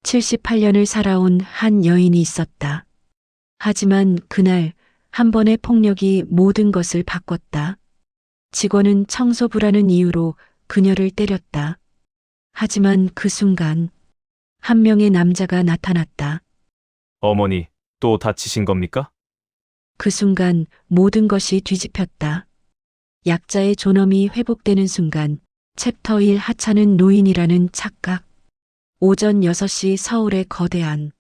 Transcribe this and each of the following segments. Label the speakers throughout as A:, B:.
A: 78년을 살아온 한 여인이 있었다. 하지만 그날 한 번의 폭력이 모든 것을 바꿨다. 직원은 청소부라는 이유로 그녀를 때렸다. 하지만 그 순간 한 명의 남자가 나타났다.
B: 어머니, 또 다치신 겁니까?
A: 그 순간 모든 것이 뒤집혔다. 약자의 존엄이 회복되는 순간 챕터 1 하찮은 노인이라는 착각. 오전 6시 서울의 거대한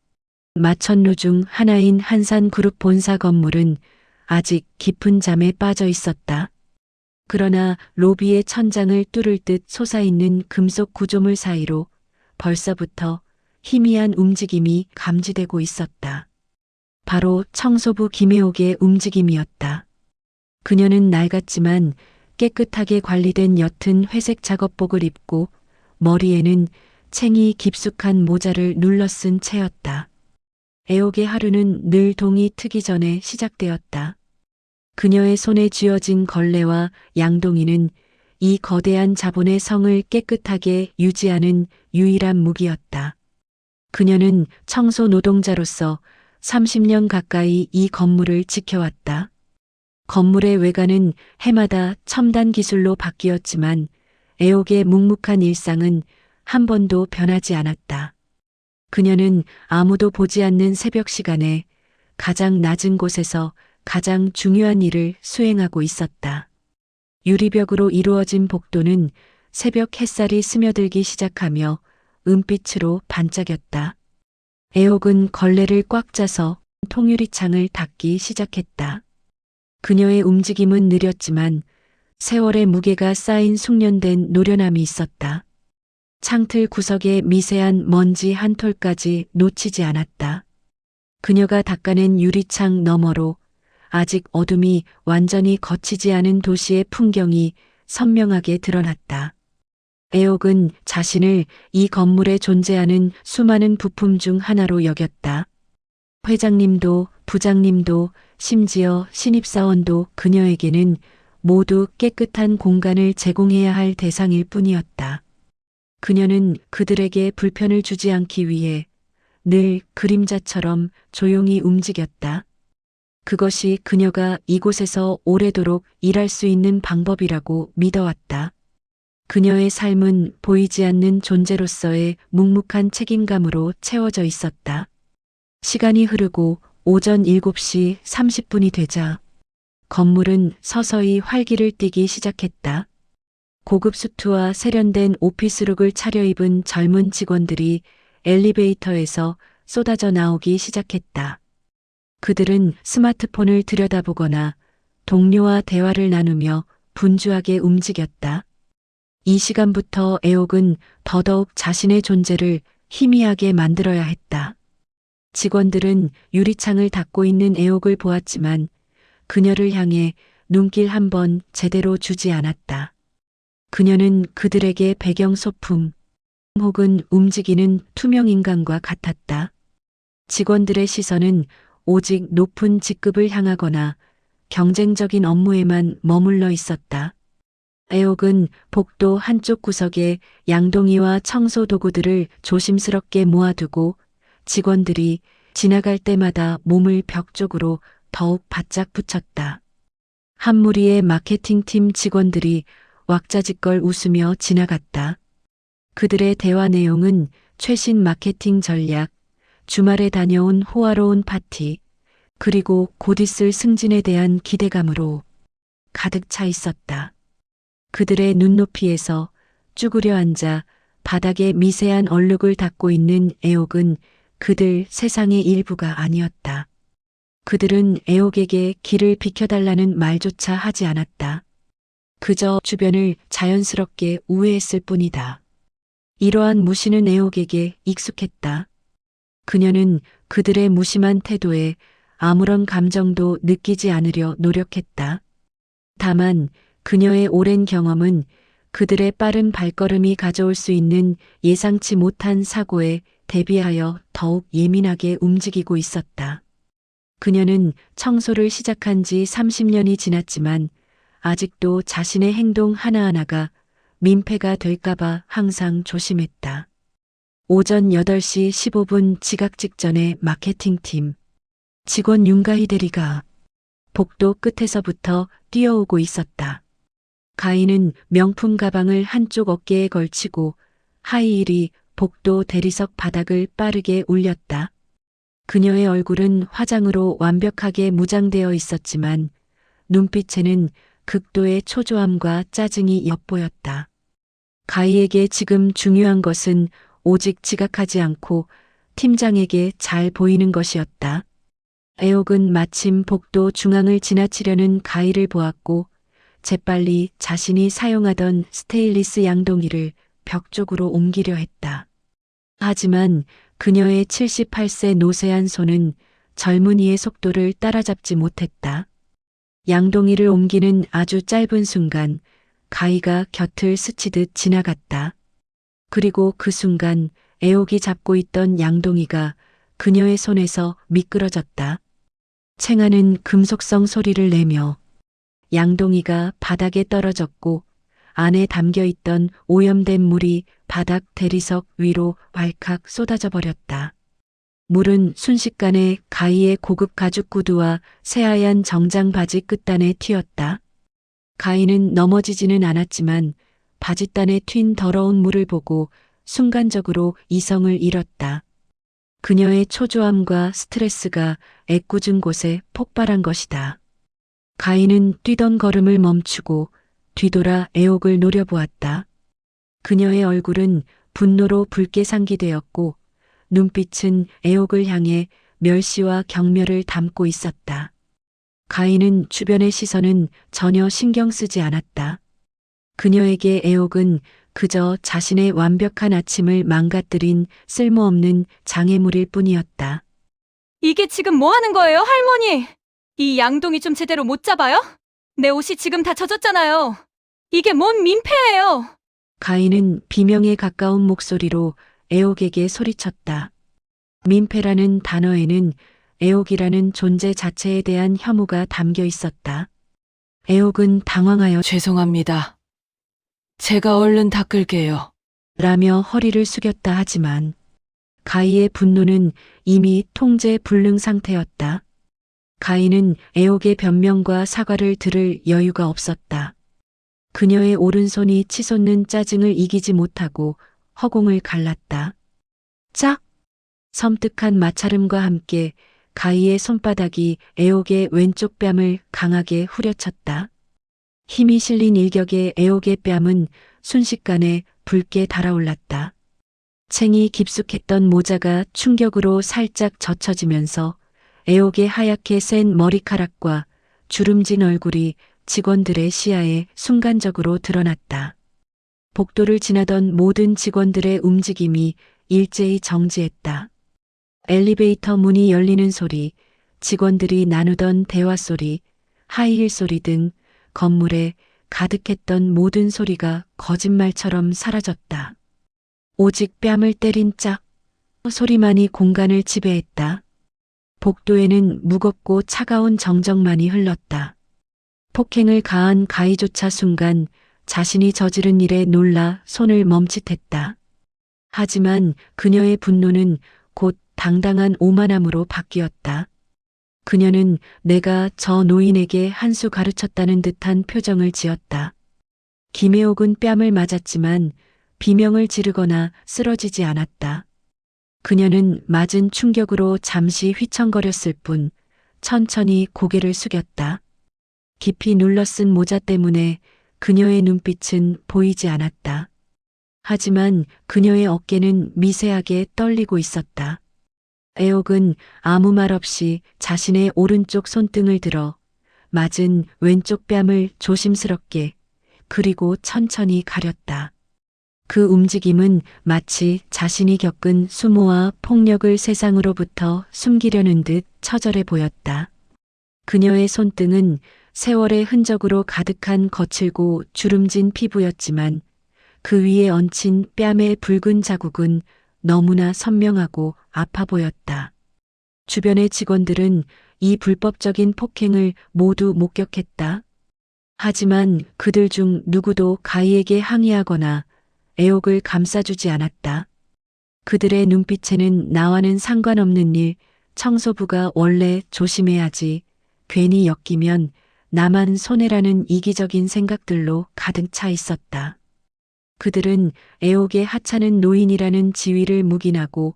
A: 마천루 중 하나인 한산그룹 본사 건물은 아직 깊은 잠에 빠져 있었다. 그러나 로비의 천장을 뚫을 듯 솟아있는 금속 구조물 사이로 벌써부터 희미한 움직임이 감지되고 있었다. 바로 청소부 김혜옥의 움직임이었다. 그녀는 낡았지만 깨끗하게 관리된 옅은 회색 작업복을 입고 머리에는 챙이 깊숙한 모자를 눌러쓴 채였다. 애옥의 하루는 늘 동이 트기 전에 시작되었다. 그녀의 손에 쥐어진 걸레와 양동이는 이 거대한 자본의 성을 깨끗하게 유지하는 유일한 무기였다. 그녀는 청소 노동자로서 30년 가까이 이 건물을 지켜왔다. 건물의 외관은 해마다 첨단 기술로 바뀌었지만 애옥의 묵묵한 일상은 한 번도 변하지 않았다. 그녀는 아무도 보지 않는 새벽 시간에 가장 낮은 곳에서 가장 중요한 일을 수행하고 있었다. 유리벽으로 이루어진 복도는 새벽 햇살이 스며들기 시작하며 은빛으로 반짝였다. 애옥은 걸레를 꽉 짜서 통유리창을 닫기 시작했다. 그녀의 움직임은 느렸지만 세월의 무게가 쌓인 숙련된 노련함이 있었다. 창틀 구석의 미세한 먼지 한 톨까지 놓치지 않았다. 그녀가 닦아낸 유리창 너머로 아직 어둠이 완전히 걷히지 않은 도시의 풍경이 선명하게 드러났다. 애옥은 자신을 이 건물에 존재하는 수많은 부품 중 하나로 여겼다. 회장님도 부장님도 심지어 신입사원도 그녀에게는 모두 깨끗한 공간을 제공해야 할 대상일 뿐이었다. 그녀는 그들에게 불편을 주지 않기 위해 늘 그림자처럼 조용히 움직였다. 그것이 그녀가 이곳에서 오래도록 일할 수 있는 방법이라고 믿어왔다. 그녀의 삶은 보이지 않는 존재로서의 묵묵한 책임감으로 채워져 있었다. 시간이 흐르고 오전 7시 30분이 되자 건물은 서서히 활기를 띠기 시작했다. 고급 수트와 세련된 오피스룩을 차려입은 젊은 직원들이 엘리베이터에서 쏟아져 나오기 시작했다. 그들은 스마트폰을 들여다보거나 동료와 대화를 나누며 분주하게 움직였다. 이 시간부터 애옥은 더더욱 자신의 존재를 희미하게 만들어야 했다. 직원들은 유리창을 닫고 있는 애옥을 보았지만 그녀를 향해 눈길 한 번 제대로 주지 않았다. 그녀는 그들에게 배경 소품 혹은 움직이는 투명 인간과 같았다. 직원들의 시선은 오직 높은 직급을 향하거나 경쟁적인 업무에만 머물러 있었다. 애옥은 복도 한쪽 구석에 양동이와 청소 도구들을 조심스럽게 모아두고 직원들이 지나갈 때마다 몸을 벽 쪽으로 더욱 바짝 붙였다. 한 무리의 마케팅팀 직원들이 왁자지껄 웃으며 지나갔다. 그들의 대화 내용은 최신 마케팅 전략, 주말에 다녀온 호화로운 파티, 그리고 곧 있을 승진에 대한 기대감으로 가득 차 있었다. 그들의 눈높이에서 쭈그려 앉아 바닥에 미세한 얼룩을 닦고 있는 애옥은 그들 세상의 일부가 아니었다. 그들은 애옥에게 길을 비켜달라는 말조차 하지 않았다. 그저 주변을 자연스럽게 우회했을 뿐이다. 이러한 무시는 애옥에게 익숙했다. 그녀는 그들의 무심한 태도에 아무런 감정도 느끼지 않으려 노력했다. 다만 그녀의 오랜 경험은 그들의 빠른 발걸음이 가져올 수 있는 예상치 못한 사고에 대비하여 더욱 예민하게 움직이고 있었다. 그녀는 청소를 시작한 지 30년이 지났지만 아직도 자신의 행동 하나하나가 민폐가 될까봐 항상 조심했다. 오전 8시 15분 지각 직전에 마케팅팀 직원 윤가희 대리가 복도 끝에서부터 뛰어오고 있었다. 가희는 명품 가방을 한쪽 어깨에 걸치고 하이힐이 복도 대리석 바닥을 빠르게 울렸다. 그녀의 얼굴은 화장으로 완벽하게 무장되어 있었지만 눈빛에는 극도의 초조함과 짜증이 엿보였다. 가희에게 지금 중요한 것은 오직 지각하지 않고 팀장에게 잘 보이는 것이었다. 애옥은 마침 복도 중앙을 지나치려는 가희를 보았고 재빨리 자신이 사용하던 스테인리스 양동이를 벽 쪽으로 옮기려 했다. 하지만 그녀의 78세 노쇠한 손은 젊은이의 속도를 따라잡지 못했다. 양동이를 옮기는 아주 짧은 순간 가희가 곁을 스치듯 지나갔다. 그리고 그 순간 애옥이 잡고 있던 양동이가 그녀의 손에서 미끄러졌다. 챙하는 금속성 소리를 내며 양동이가 바닥에 떨어졌고 안에 담겨 있던 오염된 물이 바닥 대리석 위로 왈칵 쏟아져 버렸다. 물은 순식간에 가희의 고급 가죽 구두와 새하얀 정장 바지 끝단에 튀었다. 가희는 넘어지지는 않았지만 바짓단에 튄 더러운 물을 보고 순간적으로 이성을 잃었다. 그녀의 초조함과 스트레스가 애꿎은 곳에 폭발한 것이다. 가희는 뛰던 걸음을 멈추고 뒤돌아 애옥을 노려보았다. 그녀의 얼굴은 분노로 붉게 상기되었고 눈빛은 애옥을 향해 멸시와 경멸을 담고 있었다. 가희는 주변의 시선은 전혀 신경 쓰지 않았다. 그녀에게 애옥은 그저 자신의 완벽한 아침을 망가뜨린 쓸모없는 장애물일 뿐이었다.
C: 이게 지금 뭐 하는 거예요, 할머니? 이 양동이 좀 제대로 못 잡아요? 내 옷이 지금 다 젖었잖아요. 이게 뭔 민폐예요.
A: 가희는 비명에 가까운 목소리로 애옥에게 소리쳤다. 민폐라는 단어에는 애옥이라는 존재 자체에 대한 혐오가 담겨 있었다. 애옥은 당황하여
D: 죄송합니다. 제가 얼른 닦을게요.
A: 라며 허리를 숙였다 하지만 가희의 분노는 이미 통제 불능 상태였다. 가희는 애옥의 변명과 사과를 들을 여유가 없었다. 그녀의 오른손이 치솟는 짜증을 이기지 못하고 허공을 갈랐다. 짝! 섬뜩한 마찰음과 함께 가희의 손바닥이 애옥의 왼쪽 뺨을 강하게 후려쳤다. 힘이 실린 일격에 애옥의 뺨은 순식간에 붉게 달아올랐다. 챙이 깊숙했던 모자가 충격으로 살짝 젖혀지면서 애옥의 하얗게 센 머리카락과 주름진 얼굴이 직원들의 시야에 순간적으로 드러났다. 복도를 지나던 모든 직원들의 움직임이 일제히 정지했다. 엘리베이터 문이 열리는 소리, 직원들이 나누던 대화 소리, 하이힐 소리 등 건물에 가득했던 모든 소리가 거짓말처럼 사라졌다. 오직 뺨을 때린 짝 소리만이 공간을 지배했다. 복도에는 무겁고 차가운 정적만이 흘렀다. 폭행을 가한 가희조차 순간 자신이 저지른 일에 놀라 손을 멈칫했다. 하지만 그녀의 분노는 곧 당당한 오만함으로 바뀌었다. 그녀는 내가 저 노인에게 한 수 가르쳤다는 듯한 표정을 지었다. 김애옥은 뺨을 맞았지만 비명을 지르거나 쓰러지지 않았다. 그녀는 맞은 충격으로 잠시 휘청거렸을 뿐 천천히 고개를 숙였다. 깊이 눌러쓴 모자 때문에 그녀의 눈빛은 보이지 않았다. 하지만 그녀의 어깨는 미세하게 떨리고 있었다. 애옥은 아무 말 없이 자신의 오른쪽 손등을 들어 맞은 왼쪽 뺨을 조심스럽게 그리고 천천히 가렸다. 그 움직임은 마치 자신이 겪은 수모와 폭력을 세상으로부터 숨기려는 듯 처절해 보였다. 그녀의 손등은 세월의 흔적으로 가득한 거칠고 주름진 피부였지만 그 위에 얹힌 뺨의 붉은 자국은 너무나 선명하고 아파 보였다. 주변의 직원들은 이 불법적인 폭행을 모두 목격했다. 하지만 그들 중 누구도 가희에게 항의하거나 애옥을 감싸주지 않았다. 그들의 눈빛에는 나와는 상관없는 일, 청소부가 원래 조심해야지, 괜히 엮이면 나만 손해라는 이기적인 생각들로 가득 차 있었다. 그들은 애옥의 하찮은 노인이라는 지위를 묵인하고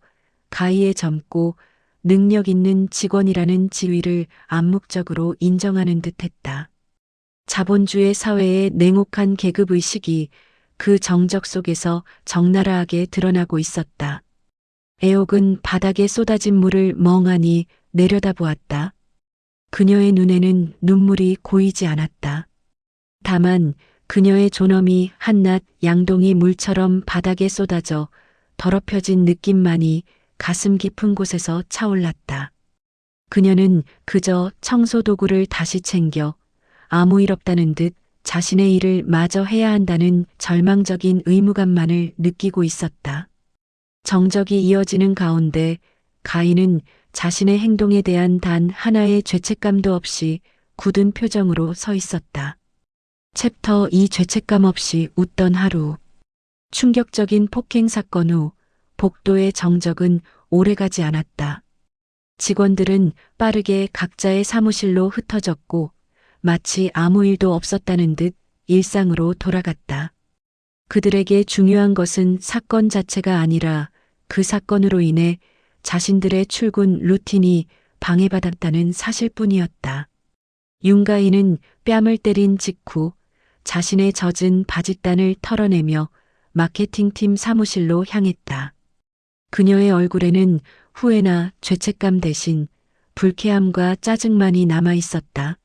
A: 가히에 젊고 능력 있는 직원이라는 지위를 암묵적으로 인정하는 듯했다. 자본주의 사회의 냉혹한 계급의식이 그 정적 속에서 적나라하게 드러나고 있었다. 애옥은 바닥에 쏟아진 물을 멍하니 내려다보았다. 그녀의 눈에는 눈물이 고이지 않았다. 다만 그녀의 존엄이 한낱 양동이 물처럼 바닥에 쏟아져 더럽혀진 느낌만이 가슴 깊은 곳에서 차올랐다. 그녀는 그저 청소도구를 다시 챙겨 아무 일 없다는 듯 자신의 일을 마저 해야 한다는 절망적인 의무감만을 느끼고 있었다. 정적이 이어지는 가운데 가인은 자신의 행동에 대한 단 하나의 죄책감도 없이 굳은 표정으로 서 있었다. 챕터 2 죄책감 없이 웃던 하루. 충격적인 폭행 사건 후 복도의 정적은 오래가지 않았다. 직원들은 빠르게 각자의 사무실로 흩어졌고 마치 아무 일도 없었다는 듯 일상으로 돌아갔다. 그들에게 중요한 것은 사건 자체가 아니라 그 사건으로 인해 자신들의 출근 루틴이 방해받았다는 사실뿐이었다. 윤가인은 뺨을 때린 직후 자신의 젖은 바짓단을 털어내며 마케팅팀 사무실로 향했다. 그녀의 얼굴에는 후회나 죄책감 대신 불쾌함과 짜증만이 남아 있었다.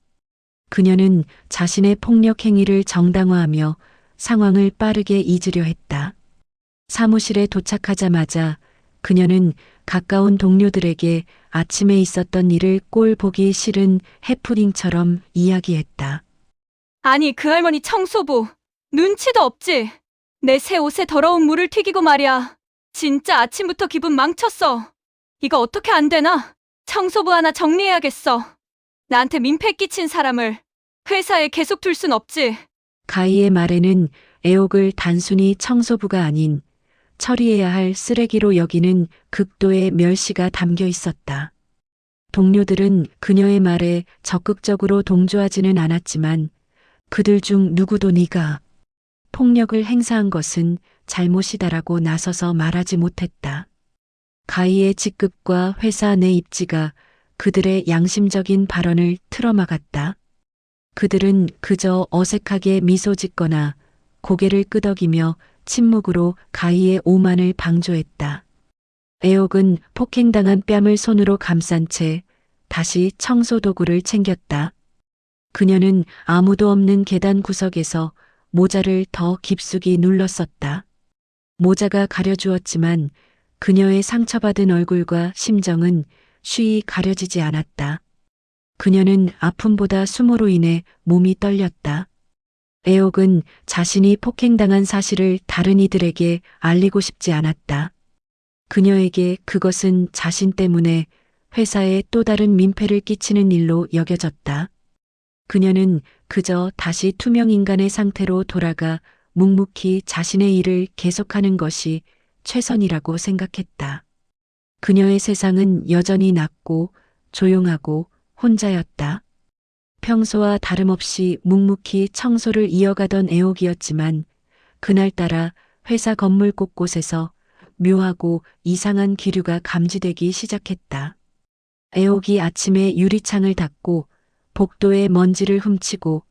A: 그녀는 자신의 폭력 행위를 정당화하며 상황을 빠르게 잊으려 했다. 사무실에 도착하자마자 그녀는 가까운 동료들에게 아침에 있었던 일을 꼴 보기 싫은 해프닝처럼 이야기했다.
C: 아니, 그 할머니 청소부. 눈치도 없지? 내 새 옷에 더러운 물을 튀기고 말이야. 진짜 아침부터 기분 망쳤어. 이거 어떻게 안 되나? 청소부 하나 정리해야겠어. 나한테 민폐 끼친 사람을 회사에 계속 둘 순 없지.
A: 가희의 말에는 애옥을 단순히 청소부가 아닌 처리해야 할 쓰레기로 여기는 극도의 멸시가 담겨 있었다. 동료들은 그녀의 말에 적극적으로 동조하지는 않았지만 그들 중 누구도 네가 폭력을 행사한 것은 잘못이다라고 나서서 말하지 못했다. 가희의 직급과 회사 내 입지가 그들의 양심적인 발언을 틀어막았다. 그들은 그저 어색하게 미소 짓거나 고개를 끄덕이며 침묵으로 가희의 오만을 방조했다. 애옥은 폭행당한 뺨을 손으로 감싼 채 다시 청소도구를 챙겼다. 그녀는 아무도 없는 계단 구석에서 모자를 더 깊숙이 눌렀었다. 모자가 가려주었지만 그녀의 상처받은 얼굴과 심정은 쉬이 가려지지 않았다. 그녀는 아픔보다 수모로 인해 몸이 떨렸다. 애옥은 자신이 폭행당한 사실을 다른 이들에게 알리고 싶지 않았다. 그녀에게 그것은 자신 때문에 회사에 또 다른 민폐를 끼치는 일로 여겨졌다. 그녀는 그저 다시 투명 인간의 상태로 돌아가 묵묵히 자신의 일을 계속하는 것이 최선이라고 생각했다. 그녀의 세상은 여전히 낮고 조용하고 혼자였다. 평소와 다름없이 묵묵히 청소를 이어가던 애옥이었지만 그날따라 회사 건물 곳곳에서 묘하고 이상한 기류가 감지되기 시작했다. 애옥이 아침에 유리창을 닫고 복도에 먼지를 훔치고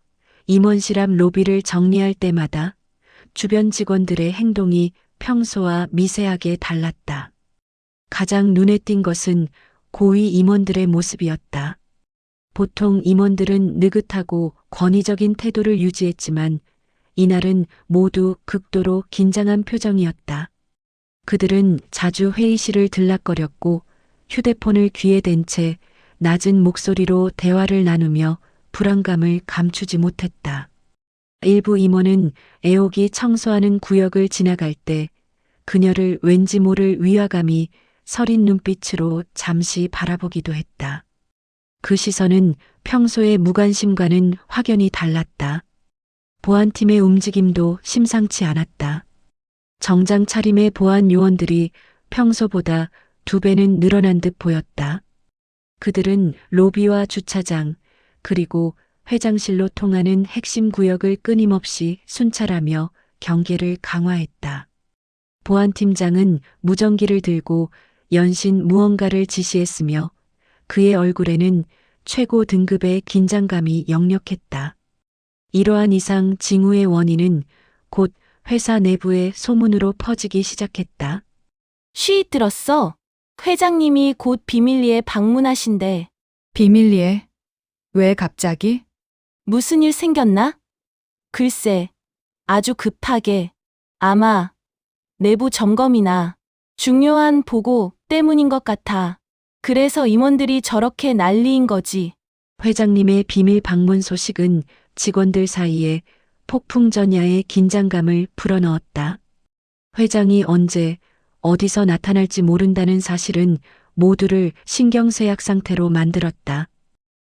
A: 임원실 앞 로비를 정리할 때마다 주변 직원들의 행동이 평소와 미세하게 달랐다. 가장 눈에 띈 것은 고위 임원들의 모습이었다. 보통 임원들은 느긋하고 권위적인 태도를 유지했지만 이날은 모두 극도로 긴장한 표정이었다. 그들은 자주 회의실을 들락거렸고 휴대폰을 귀에 댄 채 낮은 목소리로 대화를 나누며 불안감을 감추지 못했다. 일부 임원은 애옥이 청소하는 구역을 지나갈 때 그녀를 왠지 모를 위화감이 서린 눈빛으로 잠시 바라보기도 했다. 그 시선은 평소의 무관심과는 확연히 달랐다. 보안팀의 움직임도 심상치 않았다. 정장 차림의 보안 요원들이 평소보다 2배는 늘어난 듯 보였다. 그들은 로비와 주차장, 그리고 회장실로 통하는 핵심 구역을 끊임없이 순찰하며 경계를 강화했다. 보안팀장은 무전기를 들고 연신 무언가를 지시했으며 그의 얼굴에는 최고 등급의 긴장감이 역력했다. 이러한 이상 징후의 원인은 곧 회사 내부의 소문으로 퍼지기 시작했다.
E: 쉬 들었어. 회장님이 곧 비밀리에 방문하신대.
F: 비밀리에? 왜 갑자기?
E: 무슨 일 생겼나? 글쎄, 아주 급하게. 아마 내부 점검이나 중요한 보고 때문인 것 같아. 그래서 임원들이 저렇게 난리인 거지.
A: 회장님의 비밀 방문 소식은 직원들 사이에 폭풍전야의 긴장감을 불어넣었다. 회장이 언제 어디서 나타날지 모른다는 사실은 모두를 신경쇠약 상태로 만들었다.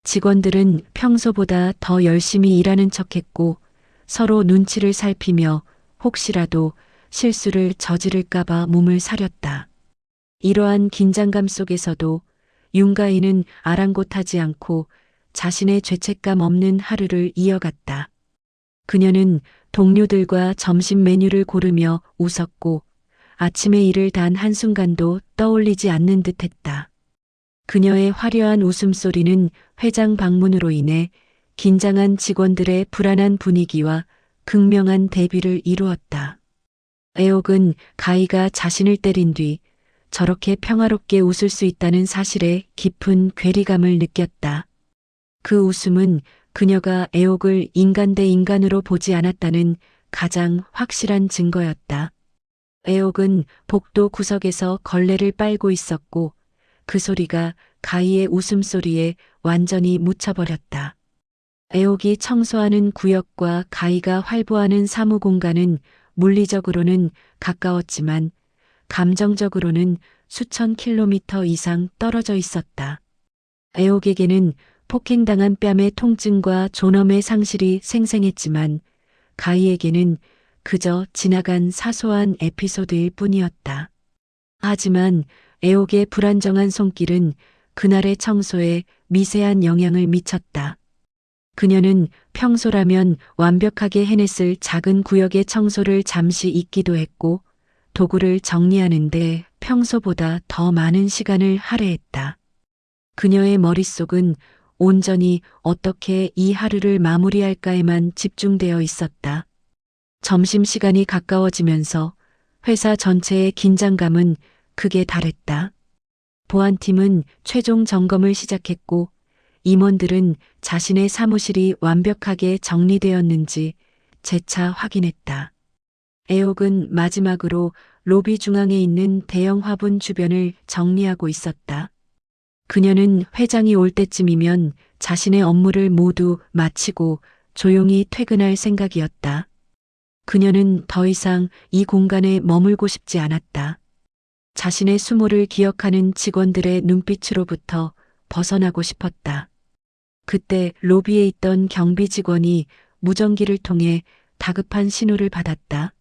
A: 직원들은 평소보다 더 열심히 일하는 척했고 서로 눈치를 살피며 혹시라도 실수를 저지를까봐 몸을 사렸다. 이러한 긴장감 속에서도 윤가인은 아랑곳하지 않고 자신의 죄책감 없는 하루를 이어갔다. 그녀는 동료들과 점심 메뉴를 고르며 웃었고 아침의 일을 단 한순간도 떠올리지 않는 듯했다. 그녀의 화려한 웃음소리는 회장 방문으로 인해 긴장한 직원들의 불안한 분위기와 극명한 대비를 이루었다. 애옥은 가희가 자신을 때린 뒤 저렇게 평화롭게 웃을 수 있다는 사실에 깊은 괴리감을 느꼈다. 그 웃음은 그녀가 애옥을 인간 대 인간으로 보지 않았다는 가장 확실한 증거였다. 애옥은 복도 구석에서 걸레를 빨고 있었고 그 소리가 가희의 웃음소리에 완전히 묻혀버렸다. 애옥이 청소하는 구역과 가희가 활보하는 사무공간은 물리적으로는 가까웠지만 감정적으로는 수천 킬로미터 이상 떨어져 있었다. 애옥에게는 폭행당한 뺨의 통증과 존엄의 상실이 생생했지만 가희에게는 그저 지나간 사소한 에피소드일 뿐이었다. 하지만 애옥의 불안정한 손길은 그날의 청소에 미세한 영향을 미쳤다. 그녀는 평소라면 완벽하게 해냈을 작은 구역의 청소를 잠시 잊기도 했고 도구를 정리하는데 평소보다 더 많은 시간을 할애했다. 그녀의 머릿속은 온전히 어떻게 이 하루를 마무리할까에만 집중되어 있었다. 점심시간이 가까워지면서 회사 전체의 긴장감은 극에 달했다. 보안팀은 최종 점검을 시작했고 임원들은 자신의 사무실이 완벽하게 정리되었는지 재차 확인했다. 애옥은 마지막으로 로비 중앙에 있는 대형 화분 주변을 정리하고 있었다. 그녀는 회장이 올 때쯤이면 자신의 업무를 모두 마치고 조용히 퇴근할 생각이었다. 그녀는 더 이상 이 공간에 머물고 싶지 않았다. 자신의 수모를 기억하는 직원들의 눈빛으로부터 벗어나고 싶었다. 그때 로비에 있던 경비 직원이 무전기를 통해 다급한 신호를 받았다.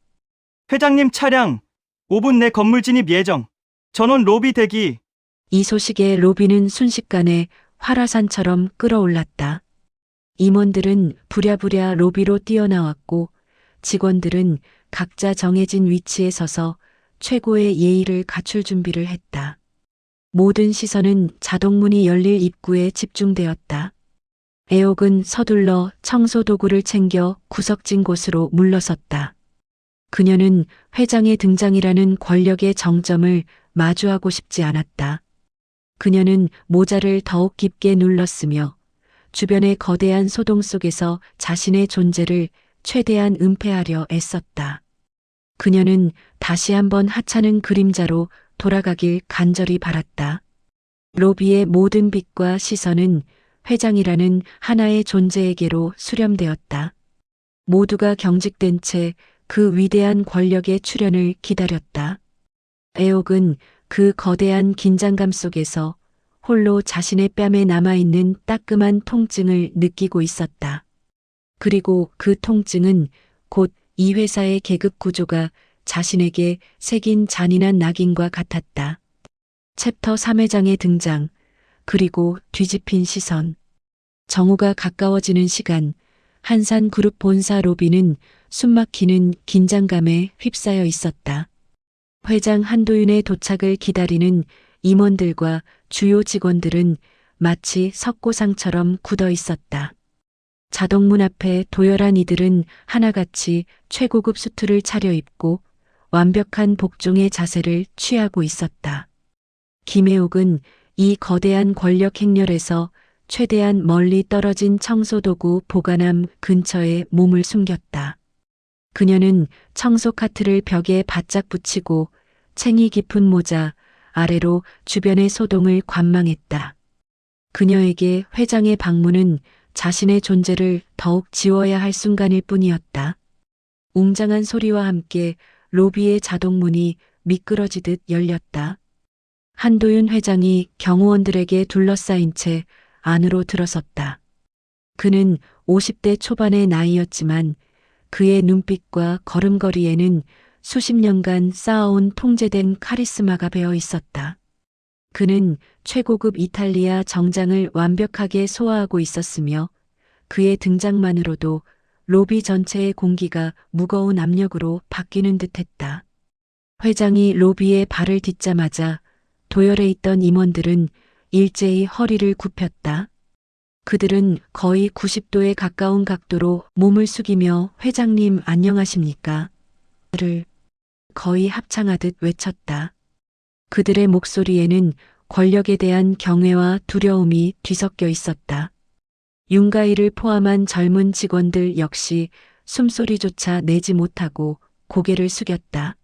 G: 회장님 차량 5분 내 건물 진입 예정. 전원 로비 대기.
A: 이 소식에 로비는 순식간에 활화산처럼 끓어올랐다. 임원들은 부랴부랴 로비로 뛰어나왔고 직원들은 각자 정해진 위치에 서서 최고의 예의를 갖출 준비를 했다. 모든 시선은 자동문이 열릴 입구에 집중되었다. 애옥은 서둘러 청소 도구를 챙겨 구석진 곳으로 물러섰다. 그녀는 회장의 등장이라는 권력의 정점을 마주하고 싶지 않았다. 그녀는 모자를 더욱 깊게 눌렀으며 주변의 거대한 소동 속에서 자신의 존재를 최대한 은폐하려 애썼다. 그녀는 다시 한번 하찮은 그림자로 돌아가길 간절히 바랐다. 로비의 모든 빛과 시선은 회장이라는 하나의 존재에게로 수렴되었다. 모두가 경직된 채 그 위대한 권력의 출현을 기다렸다. 애옥은 그 거대한 긴장감 속에서 홀로 자신의 뺨에 남아있는 따끔한 통증을 느끼고 있었다. 그리고 그 통증은 곧 이 회사의 계급 구조가 자신에게 새긴 잔인한 낙인과 같았다. 챕터 3회장의 등장, 그리고 뒤집힌 시선. 정우가 가까워지는 시간, 한산그룹 본사 로비는 숨막히는 긴장감에 휩싸여 있었다. 회장 한도윤의 도착을 기다리는 임원들과 주요 직원들은 마치 석고상처럼 굳어 있었다. 자동문 앞에 도열한 이들은 하나같이 최고급 수트를 차려입고 완벽한 복종의 자세를 취하고 있었다. 김혜옥은 이 거대한 권력 행렬에서 최대한 멀리 떨어진 청소도구 보관함 근처에 몸을 숨겼다. 그녀는 청소 카트를 벽에 바짝 붙이고 챙이 깊은 모자 아래로 주변의 소동을 관망했다. 그녀에게 회장의 방문은 자신의 존재를 더욱 지워야 할 순간일 뿐이었다. 웅장한 소리와 함께 로비의 자동문이 미끄러지듯 열렸다. 한도윤 회장이 경호원들에게 둘러싸인 채 안으로 들어섰다. 그는 50대 초반의 나이였지만 그의 눈빛과 걸음걸이에는 수십 년간 쌓아온 통제된 카리스마가 배어 있었다. 그는 최고급 이탈리아 정장을 완벽하게 소화하고 있었으며 그의 등장만으로도 로비 전체의 공기가 무거운 압력으로 바뀌는 듯했다. 회장이 로비에 발을 딛자마자 도열해 있던 임원들은 일제히 허리를 굽혔다. 그들은 거의 90도에 가까운 각도로 몸을 숙이며 회장님 안녕하십니까? 를 거의 합창하듯 외쳤다. 그들의 목소리에는 권력에 대한 경외와 두려움이 뒤섞여 있었다. 윤가희를 포함한 젊은 직원들 역시 숨소리조차 내지 못하고 고개를 숙였다.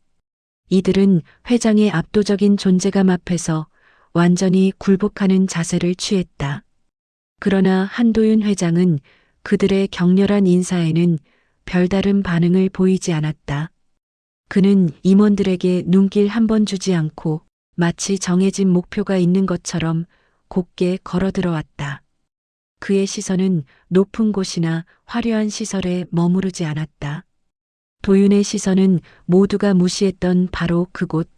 A: 이들은 회장의 압도적인 존재감 앞에서 완전히 굴복하는 자세를 취했다. 그러나 한도윤 회장은 그들의 격렬한 인사에는 별다른 반응을 보이지 않았다. 그는 임원들에게 눈길 한 번 주지 않고 마치 정해진 목표가 있는 것처럼 곱게 걸어 들어왔다. 그의 시선은 높은 곳이나 화려한 시설에 머무르지 않았다. 도윤의 시선은 모두가 무시했던 바로 그곳,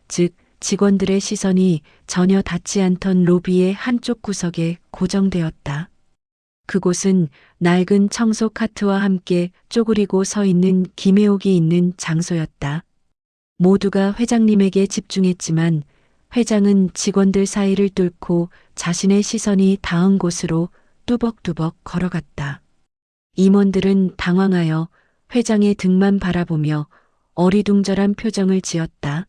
A: 즉 직원들의 시선이 전혀 닿지 않던 로비의 한쪽 구석에 고정되었다. 그곳은 낡은 청소 카트와 함께 쪼그리고 서 있는 김혜옥이 있는 장소였다. 모두가 회장님에게 집중했지만 회장은 직원들 사이를 뚫고 자신의 시선이 닿은 곳으로 뚜벅뚜벅 걸어갔다. 임원들은 당황하여 회장의 등만 바라보며 어리둥절한 표정을 지었다.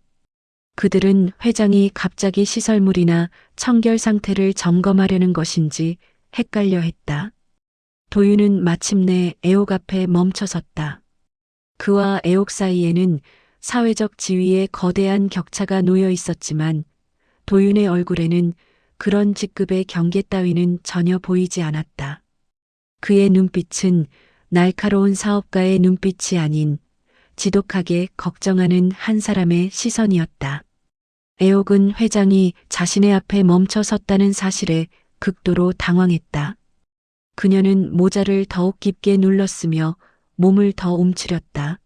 A: 그들은 회장이 갑자기 시설물이나 청결 상태를 점검하려는 것인지 헷갈려 했다. 도윤은 마침내 애옥 앞에 멈춰섰다. 그와 애옥 사이에는 사회적 지위의 거대한 격차가 놓여 있었지만 도윤의 얼굴에는 그런 직급의 경계 따위는 전혀 보이지 않았다. 그의 눈빛은 날카로운 사업가의 눈빛이 아닌 지독하게 걱정하는 한 사람의 시선이었다. 애옥은 회장이 자신의 앞에 멈춰 섰다는 사실에 극도로 당황했다. 그녀는 모자를 더욱 깊게 눌렀으며 몸을 더 움츠렸다.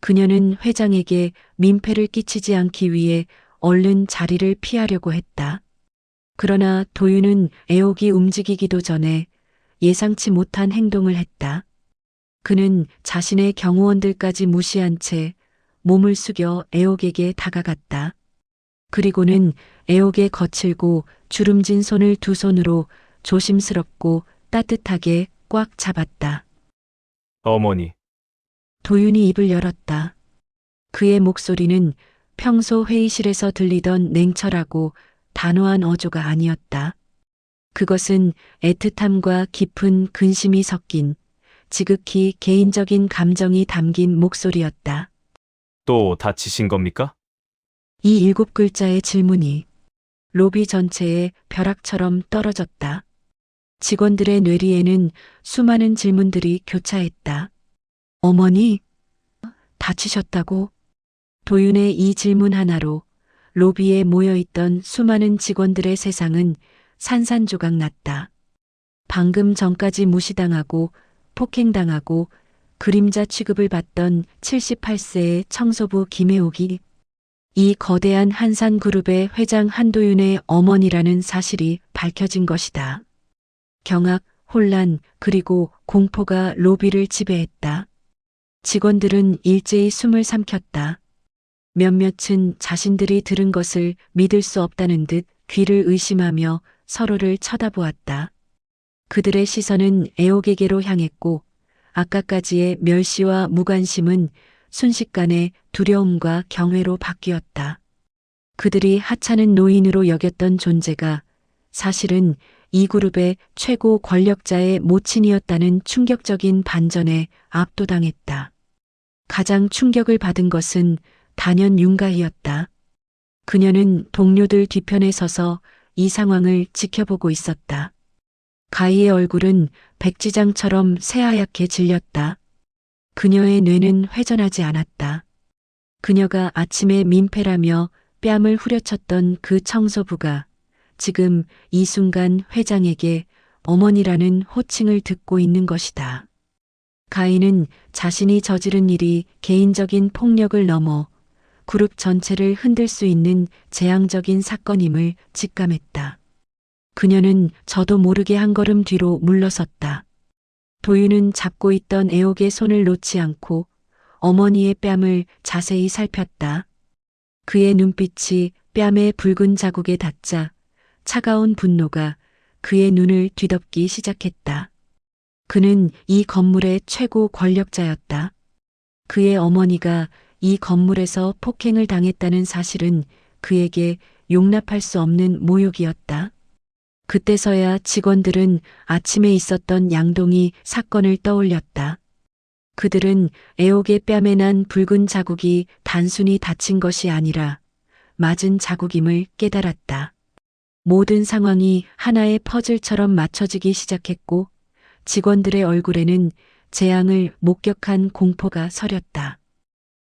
A: 그녀는 회장에게 민폐를 끼치지 않기 위해 얼른 자리를 피하려고 했다. 그러나 도윤은 애옥이 움직이기도 전에 예상치 못한 행동을 했다. 그는 자신의 경호원들까지 무시한 채 몸을 숙여 애옥에게 다가갔다. 그리고는 애옥의 거칠고 주름진 손을 두 손으로 조심스럽고 따뜻하게 꽉 잡았다.
B: 어머니,
A: 도윤이 입을 열었다. 그의 목소리는 평소 회의실에서 들리던 냉철하고 단호한 어조가 아니었다. 그것은 애틋함과 깊은 근심이 섞인 지극히 개인적인 감정이 담긴 목소리였다.
B: 또 다치신 겁니까?
A: 이 7글자의 질문이 로비 전체에 벼락처럼 떨어졌다. 직원들의 뇌리에는 수많은 질문들이 교차했다. 어머니, 다치셨다고? 도윤의 이 질문 하나로 로비에 모여있던 수많은 직원들의 세상은 산산조각 났다. 방금 전까지 무시당하고 폭행당하고 그림자 취급을 받던 78세의 청소부 김혜옥이 이 거대한 한산그룹의 회장 한도윤의 어머니라는 사실이 밝혀진 것이다. 경악, 혼란, 그리고 공포가 로비를 지배했다. 직원들은 일제히 숨을 삼켰다. 몇몇은 자신들이 들은 것을 믿을 수 없다는 듯 귀를 의심하며 서로를 쳐다보았다. 그들의 시선은 애옥에게로 향했고 아까까지의 멸시와 무관심은 순식간에 두려움과 경외로 바뀌었다. 그들이 하찮은 노인으로 여겼던 존재가 사실은 이 그룹의 최고 권력자의 모친이었다는 충격적인 반전에 압도당했다. 가장 충격을 받은 것은 단연 윤가희였다. 그녀는 동료들 뒤편에 서서 이 상황을 지켜보고 있었다. 가희의 얼굴은 백지장처럼 새하얗게 질렸다. 그녀의 뇌는 회전하지 않았다. 그녀가 아침에 민폐라며 뺨을 후려쳤던 그 청소부가 지금 이 순간 회장에게 어머니라는 호칭을 듣고 있는 것이다. 가희는 자신이 저지른 일이 개인적인 폭력을 넘어 그룹 전체를 흔들 수 있는 재앙적인 사건임을 직감했다. 그녀는 저도 모르게 한 걸음 뒤로 물러섰다. 도윤은 잡고 있던 애옥의 손을 놓지 않고 어머니의 뺨을 자세히 살폈다. 그의 눈빛이 뺨의 붉은 자국에 닿자 차가운 분노가 그의 눈을 뒤덮기 시작했다. 그는 이 건물의 최고 권력자였다. 그의 어머니가 이 건물에서 폭행을 당했다는 사실은 그에게 용납할 수 없는 모욕이었다. 그때서야 직원들은 아침에 있었던 양동이 사건을 떠올렸다. 그들은 애옥의 뺨에 난 붉은 자국이 단순히 다친 것이 아니라 맞은 자국임을 깨달았다. 모든 상황이 하나의 퍼즐처럼 맞춰지기 시작했고 직원들의 얼굴에는 재앙을 목격한 공포가 서렸다.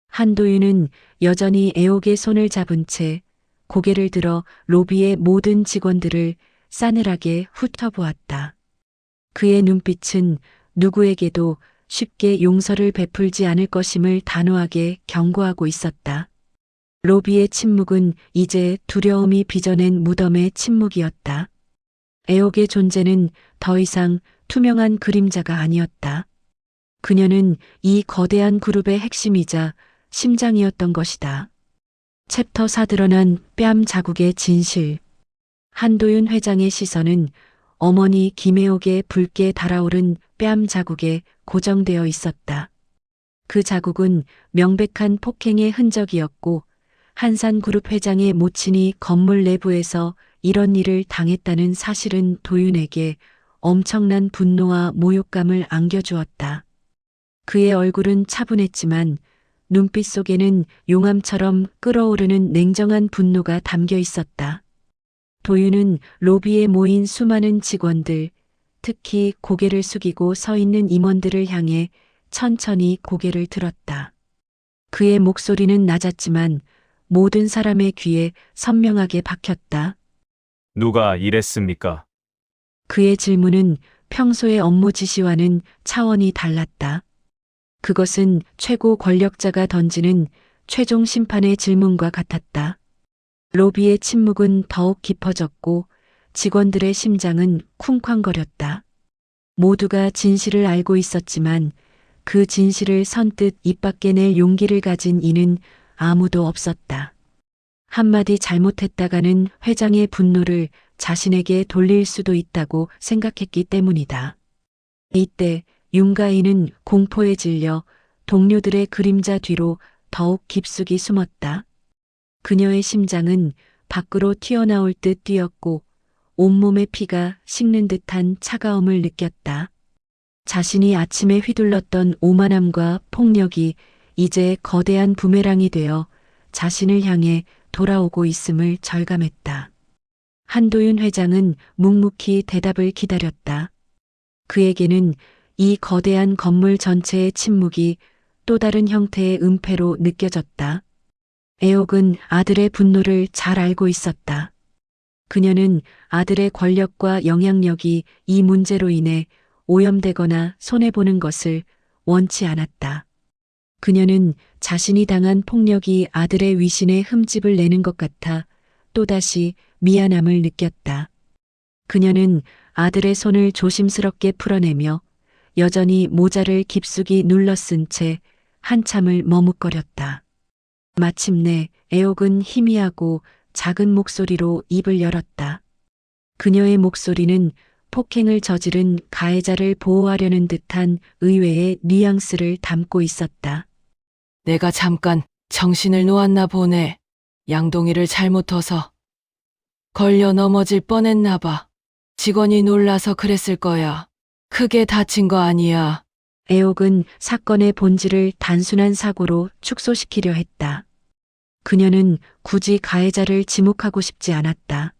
A: 한도윤은 여전히 애옥의 손을 잡은 채 고개를 들어 로비의 모든 직원들을 싸늘하게 훑어보았다. 그의 눈빛은 누구에게도 쉽게 용서를 베풀지 않을 것임을 단호하게 경고하고 있었다. 로비의 침묵은 이제 두려움이 빚어낸 무덤의 침묵이었다. 애옥의 존재는 더 이상 투명한 그림자가 아니었다. 그녀는 이 거대한 그룹의 핵심이자 심장이었던 것이다. 챕터 4 드러난 뺨 자국의 진실. 한도윤 회장의 시선은 어머니 김혜옥의 붉게 달아오른 뺨 자국에 고정되어 있었다. 그 자국은 명백한 폭행의 흔적이었고 한산그룹 회장의 모친이 건물 내부에서 이런 일을 당했다는 사실은 도윤에게 엄청난 분노와 모욕감을 안겨주었다. 그의 얼굴은 차분했지만 눈빛 속에는 용암처럼 끓어오르는 냉정한 분노가 담겨 있었다. 도윤은 로비에 모인 수많은 직원들, 특히 고개를 숙이고 서 있는 임원들을 향해 천천히 고개를 들었다. 그의 목소리는 낮았지만 모든 사람의 귀에 선명하게 박혔다.
B: 누가 이랬습니까?
A: 그의 질문은 평소의 업무 지시와는 차원이 달랐다. 그것은 최고 권력자가 던지는 최종 심판의 질문과 같았다. 로비의 침묵은 더욱 깊어졌고 직원들의 심장은 쿵쾅거렸다. 모두가 진실을 알고 있었지만 그 진실을 선뜻 입 밖에 낼 용기를 가진 이는 아무도 없었다. 한마디 잘못했다가는 회장의 분노를 자신에게 돌릴 수도 있다고 생각했기 때문이다. 이때 윤가희는 공포에 질려 동료들의 그림자 뒤로 더욱 깊숙이 숨었다. 그녀의 심장은 밖으로 튀어나올 듯 뛰었고 온몸의 피가 식는 듯한 차가움을 느꼈다. 자신이 아침에 휘둘렀던 오만함과 폭력이 이제 거대한 부메랑이 되어 자신을 향해 돌아오고 있음을 절감했다. 한도윤 회장은 묵묵히 대답을 기다렸다. 그에게는 이 거대한 건물 전체의 침묵이 또 다른 형태의 은폐로 느껴졌다. 애옥은 아들의 분노를 잘 알고 있었다. 그녀는 아들의 권력과 영향력이 이 문제로 인해 오염되거나 손해보는 것을 원치 않았다. 그녀는 자신이 당한 폭력이 아들의 위신에 흠집을 내는 것 같아 또다시 미안함을 느꼈다. 그녀는 아들의 손을 조심스럽게 풀어내며 여전히 모자를 깊숙이 눌러쓴 채 한참을 머뭇거렸다. 마침내 애옥은 희미하고 작은 목소리로 입을 열었다. 그녀의 목소리는 폭행을 저지른 가해자를 보호하려는 듯한 의외의 뉘앙스를 담고 있었다.
D: 내가 잠깐 정신을 놓았나 보네. 양동이를 잘못 터서 걸려 넘어질 뻔했나 봐. 직원이 놀라서 그랬을 거야. 크게 다친 거 아니야.
A: 애옥은 사건의 본질을 단순한 사고로 축소시키려 했다. 그녀는 굳이 가해자를 지목하고 싶지 않았다.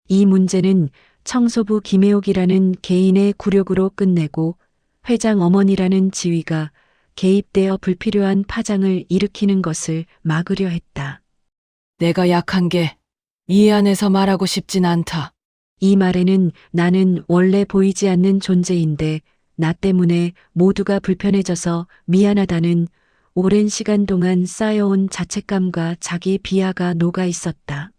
A: 이 문제는 청소부 김애옥이라는 개인의 굴욕으로 끝내고 회장 어머니라는 지위가 개입되어 불필요한 파장을 일으키는 것을 막으려 했다.
D: 내가 약한 게 이 안에서 말하고 싶진 않다.
A: 이 말에는 나는 원래 보이지 않는 존재인데 나 때문에 모두가 불편해져서 미안하다는 오랜 시간 동안 쌓여온 자책감과 자기 비하가 녹아 있었다.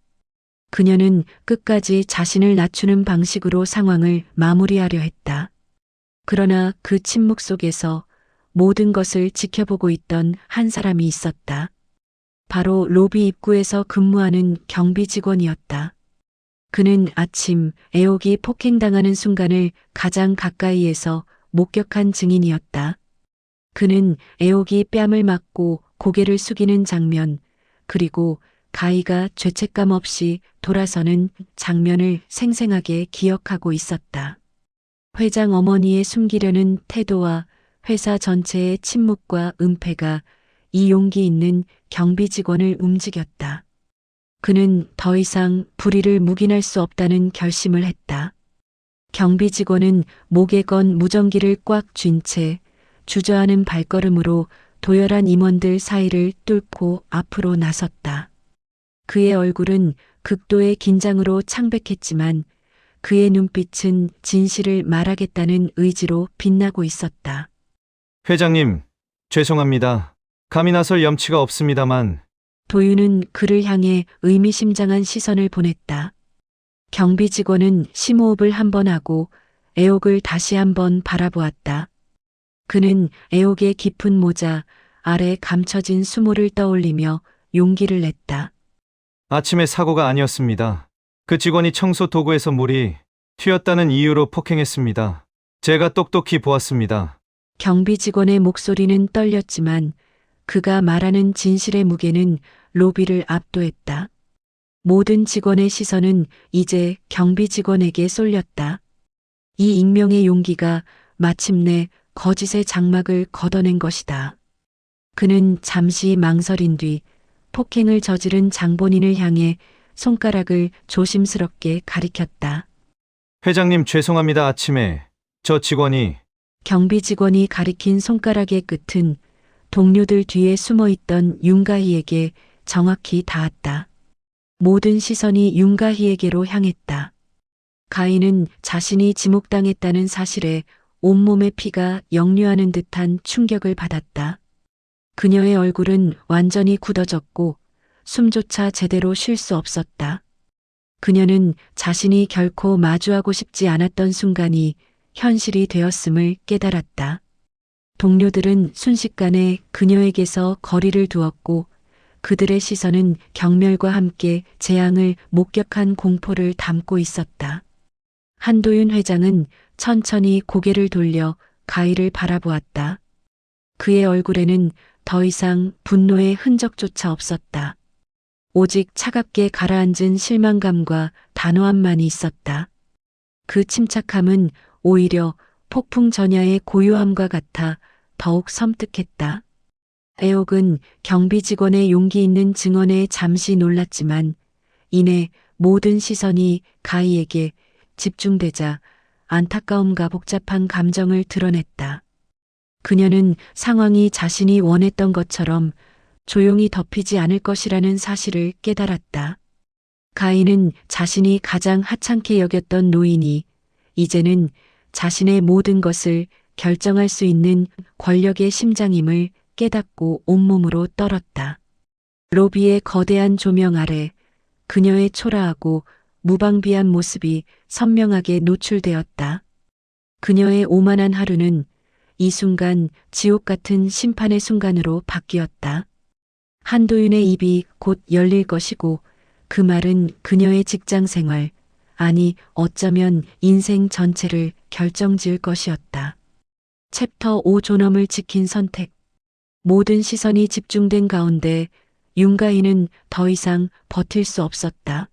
A: 그녀는 끝까지 자신을 낮추는 방식으로 상황을 마무리하려 했다. 그러나 그 침묵 속에서 모든 것을 지켜보고 있던 한 사람이 있었다. 바로 로비 입구에서 근무하는 경비 직원이었다. 그는 아침 애옥이 폭행당하는 순간을 가장 가까이에서 목격한 증인이었다. 그는 애옥이 뺨을 맞고 고개를 숙이는 장면, 그리고 가희가 죄책감 없이 돌아서는 장면을 생생하게 기억하고 있었다. 회장 어머니의 숨기려는 태도와 회사 전체의 침묵과 은폐가 이 용기 있는 경비 직원을 움직였다. 그는 더 이상 불의를 묵인할 수 없다는 결심을 했다. 경비 직원은 목에 건 무전기를 꽉 쥔 채 주저하는 발걸음으로 도열한 임원들 사이를 뚫고 앞으로 나섰다. 그의 얼굴은 극도의 긴장으로 창백했지만 그의 눈빛은 진실을 말하겠다는 의지로 빛나고 있었다.
H: 회장님, 죄송합니다. 감히 나설 염치가 없습니다만
A: 도윤은 그를 향해 의미심장한 시선을 보냈다. 경비 직원은 심호흡을 한 번 하고 애옥을 다시 한번 바라보았다. 그는 애옥의 깊은 모자 아래 감춰진 수모를 떠올리며 용기를 냈다.
H: 아침에 사고가 아니었습니다. 그 직원이 청소 도구에서 물이 튀었다는 이유로 폭행했습니다. 제가 똑똑히 보았습니다.
A: 경비 직원의 목소리는 떨렸지만 그가 말하는 진실의 무게는 로비를 압도했다. 모든 직원의 시선은 이제 경비 직원에게 쏠렸다. 이 익명의 용기가 마침내 거짓의 장막을 걷어낸 것이다. 그는 잠시 망설인 뒤 폭행을 저지른 장본인을 향해 손가락을 조심스럽게 가리켰다.
H: 회장님, 죄송합니다. 아침에 저 직원이
A: 경비 직원이 가리킨 손가락의 끝은 동료들 뒤에 숨어있던 윤가희에게 정확히 닿았다. 모든 시선이 윤가희에게로 향했다. 가희는 자신이 지목당했다는 사실에 온몸의 피가 역류하는 듯한 충격을 받았다. 그녀의 얼굴은 완전히 굳어졌고 숨조차 제대로 쉴 수 없었다. 그녀는 자신이 결코 마주하고 싶지 않았던 순간이 현실이 되었음을 깨달았다. 동료들은 순식간에 그녀에게서 거리를 두었고 그들의 시선은 경멸과 함께 재앙을 목격한 공포를 담고 있었다. 한도윤 회장은 천천히 고개를 돌려 가희를 바라보았다. 그의 얼굴에는 더 이상 분노의 흔적조차 없었다. 오직 차갑게 가라앉은 실망감과 단호함만이 있었다. 그 침착함은 오히려 폭풍 전야의 고요함과 같아 더욱 섬뜩했다. 애옥은 경비 직원의 용기 있는 증언에 잠시 놀랐지만 이내 모든 시선이 가희에게 집중되자 안타까움과 복잡한 감정을 드러냈다. 그녀는 상황이 자신이 원했던 것처럼 조용히 덮이지 않을 것이라는 사실을 깨달았다. 가희는 자신이 가장 하찮게 여겼던 노인이 이제는 자신의 모든 것을 결정할 수 있는 권력의 심장임을 깨닫고 온몸으로 떨었다. 로비의 거대한 조명 아래 그녀의 초라하고 무방비한 모습이 선명하게 노출되었다. 그녀의 오만한 하루는 이 순간 지옥 같은 심판의 순간으로 바뀌었다. 한도윤의 입이 곧 열릴 것이고 그 말은 그녀의 직장 생활, 아니 어쩌면 인생 전체를 결정지을 것이었다. 챕터 5 존엄을 지킨 선택. 모든 시선이 집중된 가운데 윤가인은 더 이상 버틸 수 없었다.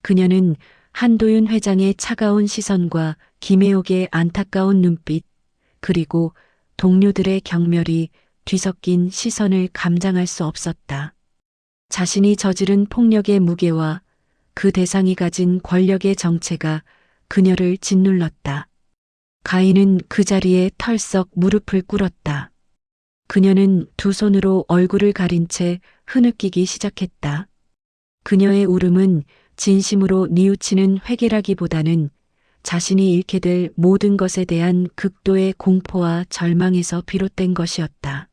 A: 그녀는 한도윤 회장의 차가운 시선과 김혜옥의 안타까운 눈빛, 그리고 동료들의 경멸이 뒤섞인 시선을 감당할 수 없었다. 자신이 저지른 폭력의 무게와 그 대상이 가진 권력의 정체가 그녀를 짓눌렀다. 가인은 그 자리에 털썩 무릎을 꿇었다. 그녀는 두 손으로 얼굴을 가린 채 흐느끼기 시작했다. 그녀의 울음은 진심으로 뉘우치는 회개라기보다는 자신이 잃게 될 모든 것에 대한 극도의 공포와 절망에서 비롯된 것이었다.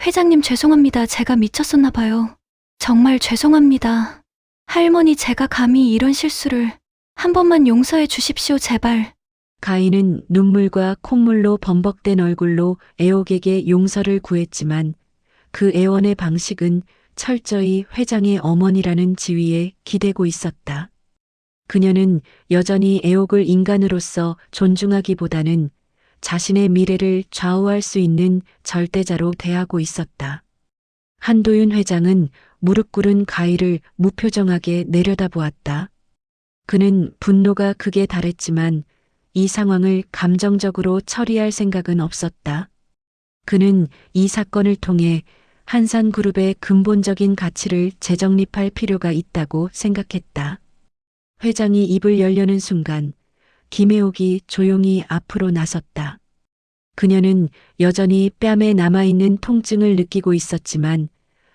C: 회장님 죄송합니다. 제가 미쳤었나 봐요. 정말 죄송합니다. 할머니 제가 감히 이런 실수를 한 번만 용서해 주십시오 제발.
A: 가인은 눈물과 콧물로 범벅된 얼굴로 애옥에게 용서를 구했지만 그 애원의 방식은 철저히 회장의 어머니라는 지위에 기대고 있었다. 그녀는 여전히 애옥을 인간으로서 존중하기보다는 자신의 미래를 좌우할 수 있는 절대자로 대하고 있었다. 한도윤 회장은 무릎 꿇은 가희를 무표정하게 내려다보았다. 그는 분노가 극에 달했지만 이 상황을 감정적으로 처리할 생각은 없었다. 그는 이 사건을 통해 한산그룹의 근본적인 가치를 재정립할 필요가 있다고 생각했다. 회장이 입을 열려는 순간 김혜옥이 조용히 앞으로 나섰다. 그녀는 여전히 뺨에 남아있는 통증을 느끼고 있었지만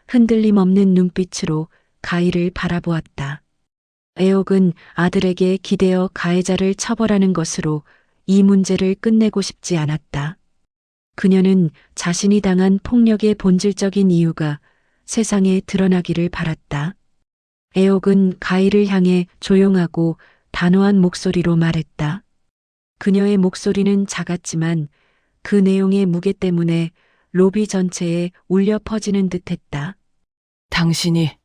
A: 흔들림 없는 눈빛으로 가희를 바라보았다. 애옥은 아들에게 기대어 가해자를 처벌하는 것으로 이 문제를 끝내고 싶지 않았다. 그녀는 자신이 당한 폭력의 본질적인 이유가 세상에 드러나기를 바랐다. 애옥은 가희를 향해 조용하고 단호한 목소리로 말했다. 그녀의 목소리는 작았지만 그 내용의 무게 때문에 로비 전체에 울려 퍼지는 듯했다.
D: 당신이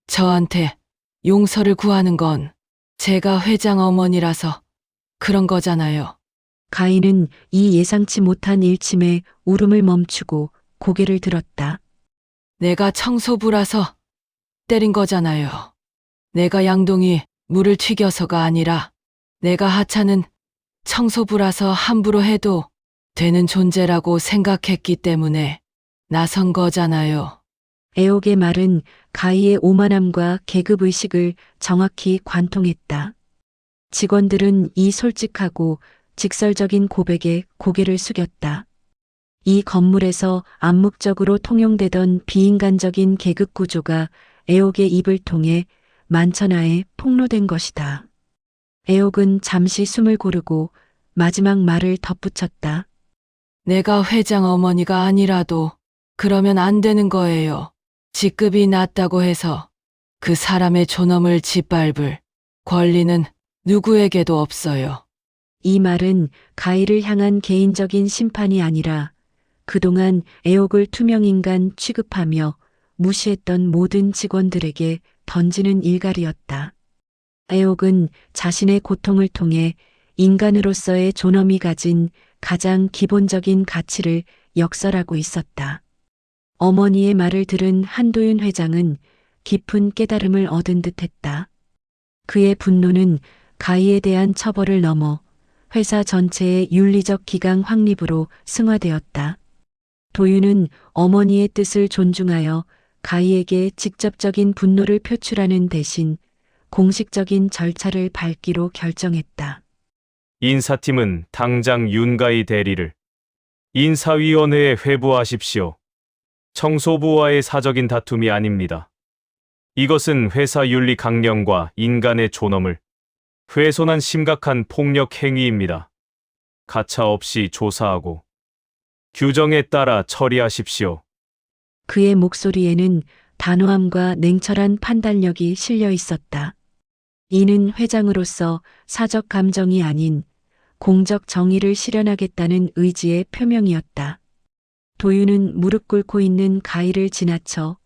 D: 저한테 용서를 구하는 건 제가 회장 어머니라서 그런 거잖아요.
A: 가인은 이 예상치 못한 일침에 울음을 멈추고 고개를 들었다.
D: 내가 청소부라서 때린 거잖아요. 내가 양동이 물을 튀겨서가 아니라 내가 하찮은 청소부라서 함부로 해도 되는 존재라고 생각했기 때문에 나선 거잖아요.
A: 애옥의 말은 가희의 오만함과 계급의식을 정확히 관통했다. 직원들은 이 솔직하고 직설적인 고백에 고개를 숙였다. 이 건물에서 암묵적으로 통용되던 비인간적인 계급 구조가 애옥의 입을 통해 만천하에 폭로된 것이다. 애옥은 잠시 숨을 고르고 마지막 말을 덧붙였다.
D: 내가 회장 어머니가 아니라도 그러면 안 되는 거예요. 직급이 낮다고 해서 그 사람의 존엄을 짓밟을 권리는 누구에게도 없어요.
A: 이 말은 가희를 향한 개인적인 심판이 아니라 그동안 애옥을 투명인간 취급하며 무시했던 모든 직원들에게 던지는 일갈이었다. 애옥은 자신의 고통을 통해 인간으로서의 존엄이 가진 가장 기본적인 가치를 역설하고 있었다. 어머니의 말을 들은 한도윤 회장은 깊은 깨달음을 얻은 듯했다. 그의 분노는 가희에 대한 처벌을 넘어 회사 전체의 윤리적 기강 확립으로 승화되었다. 도윤은 어머니의 뜻을 존중하여 가희에게 직접적인 분노를 표출하는 대신 공식적인 절차를 밟기로 결정했다.
B: 인사팀은 당장 윤가희 대리를 인사위원회에 회부하십시오. 청소부와의 사적인 다툼이 아닙니다. 이것은 회사 윤리 강령과 인간의 존엄을 훼손한 심각한 폭력 행위입니다. 가차없이 조사하고 규정에 따라 처리하십시오.
A: 그의 목소리에는 단호함과 냉철한 판단력이 실려 있었다. 이는 회장으로서 사적 감정이 아닌 공적 정의를 실현하겠다는 의지의 표명이었다. 도윤은 무릎 꿇고 있는 가희를 지나쳐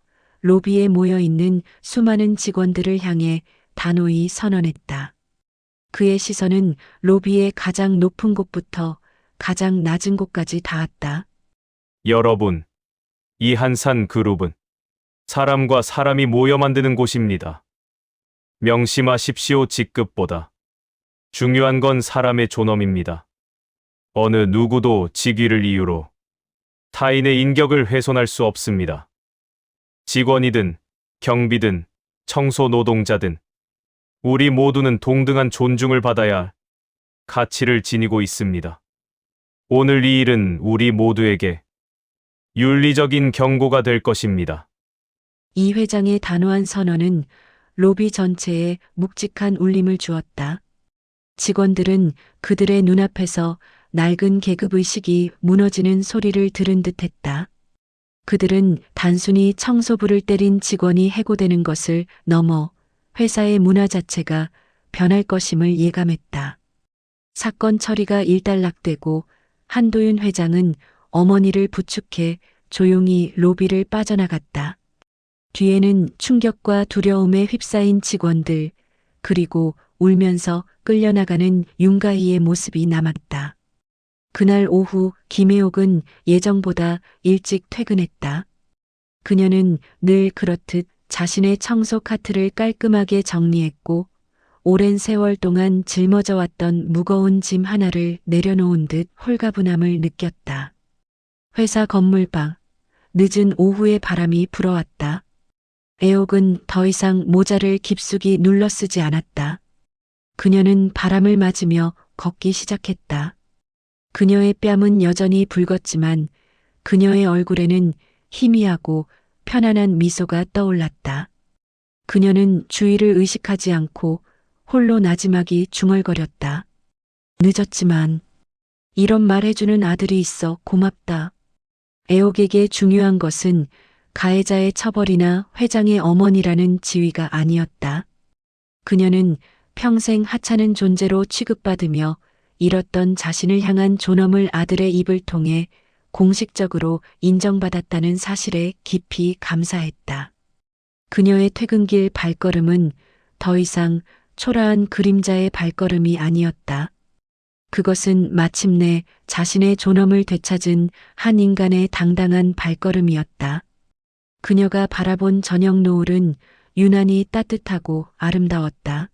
A: 로비에 모여 있는 수많은 직원들을 향해 단호히 선언했다. 그의 시선은 로비의 가장 높은 곳부터 가장 낮은 곳까지 닿았다.
B: 여러분, 이 한산 그룹은 사람과 사람이 모여 만드는 곳입니다. 명심하십시오. 직급보다 중요한 건 사람의 존엄입니다. 어느 누구도 직위를 이유로 타인의 인격을 훼손할 수 없습니다. 직원이든 경비든 청소 노동자든 우리 모두는 동등한 존중을 받아야 할 가치를 지니고 있습니다. 오늘 이 일은 우리 모두에게 윤리적인 경고가 될 것입니다.
A: 이 회장의 단호한 선언은 로비 전체에 묵직한 울림을 주었다. 직원들은 그들의 눈앞에서 낡은 계급의식이 무너지는 소리를 들은 듯했다. 그들은 단순히 청소부를 때린 직원이 해고되는 것을 넘어 회사의 문화 자체가 변할 것임을 예감했다. 사건 처리가 일단락되고 한도윤 회장은 어머니를 부축해 조용히 로비를 빠져나갔다. 뒤에는 충격과 두려움에 휩싸인 직원들, 그리고 울면서 끌려나가는 윤가희의 모습이 남았다. 그날 오후 김혜옥은 예정보다 일찍 퇴근했다. 그녀는 늘 그렇듯 자신의 청소 카트를 깔끔하게 정리했고 오랜 세월 동안 짊어져 왔던 무거운 짐 하나를 내려놓은 듯 홀가분함을 느꼈다. 회사 건물 밖 늦은 오후의 바람이 불어왔다. 애옥은 더 이상 모자를 깊숙이 눌러 쓰지 않았다. 그녀는 바람을 맞으며 걷기 시작했다. 그녀의 뺨은 여전히 붉었지만 그녀의 얼굴에는 희미하고 편안한 미소가 떠올랐다. 그녀는 주위를 의식하지 않고 홀로 나지막이 중얼거렸다. 늦었지만 이런 말 해주는 아들이 있어 고맙다. 애옥에게 중요한 것은 가해자의 처벌이나 회장의 어머니라는 지위가 아니었다. 그녀는 평생 하찮은 존재로 취급받으며 잃었던 자신을 향한 존엄을 아들의 입을 통해 공식적으로 인정받았다는 사실에 깊이 감사했다. 그녀의 퇴근길 발걸음은 더 이상 초라한 그림자의 발걸음이 아니었다. 그것은 마침내 자신의 존엄을 되찾은 한 인간의 당당한 발걸음이었다. 그녀가 바라본 저녁 노을은 유난히 따뜻하고 아름다웠다.